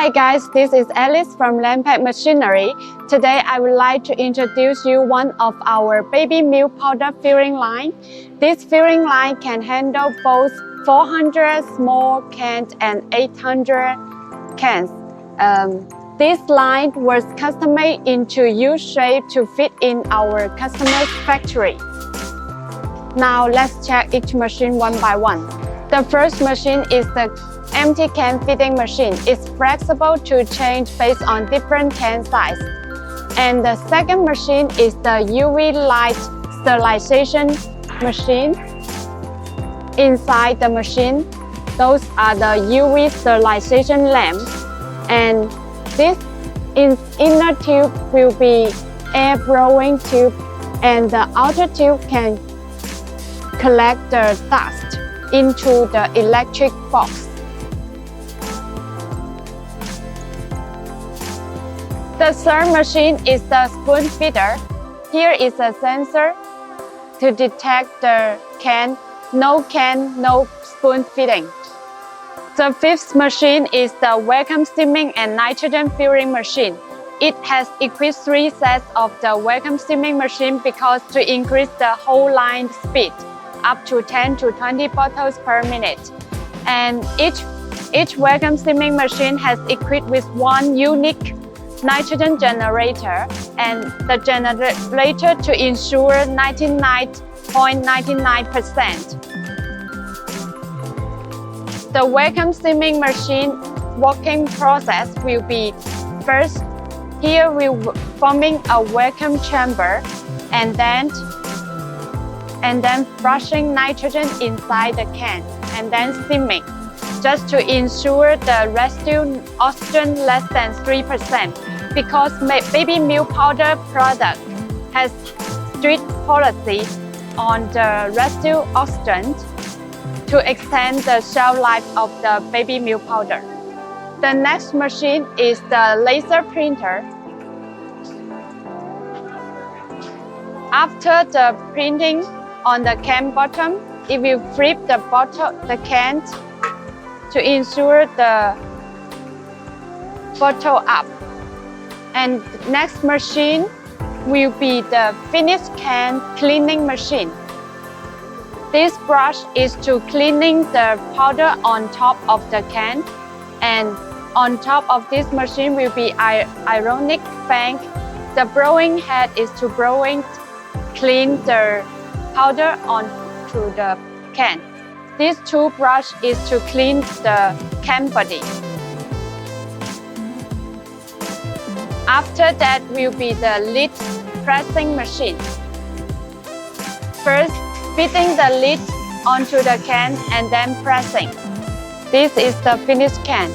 Hi guys, this is Alice from Landpack Machinery. Today I would like to introduce you one of our baby milk powder filling line. This filling line can handle both 400 small cans and 800 cans. This line was custom-made into U-shape to fit in our customer's factory. Now let's check each machine one by one. The first machine is the empty can fitting machine. It's flexible to change based on different can size. And the second machine is the UV light sterilization machine. Inside the machine, those are the UV sterilization lamps. And this inner tube will be air blowing tube, and the outer tube can collect the dust into the electric box. The third machine is the spoon feeder. Here is a sensor to detect the can, no spoon feeding. The fifth machine is the vacuum steaming and nitrogen filling machine. It has equipped 3 sets of the vacuum steaming machine because to increase the whole line speed up to 10 to 20 bottles per minute. And each vacuum steaming machine has equipped with one unique nitrogen generator, and the generator to ensure 99.99%. The vacuum steaming machine working process will be first, here we're forming a vacuum chamber and then flushing nitrogen inside the can and then steaming, just to ensure the residue oxygen less than 3%. Because baby milk powder product has strict policy on the residue oxygen to extend the shelf life of the baby milk powder. The next machine is the laser printer. After the printing on the can bottom, it will flip the can to ensure the bottle up. And next machine will be the finished can cleaning machine. This brush is to cleaning the powder on top of the can, and on top of this machine will be ironic bank. The blowing head is to clean the powder onto the can. This tool brush is to clean the can body. After that will be the lid pressing machine. First, fitting the lid onto the can and then pressing. This is the finished can.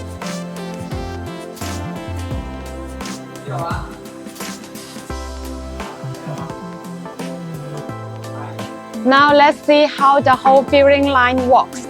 Now let's see how the whole filling line works.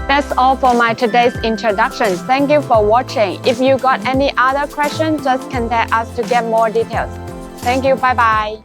That's all for my today's introduction. Thank you for watching. If you got any other questions, just contact us to get more details. Thank you. Bye bye.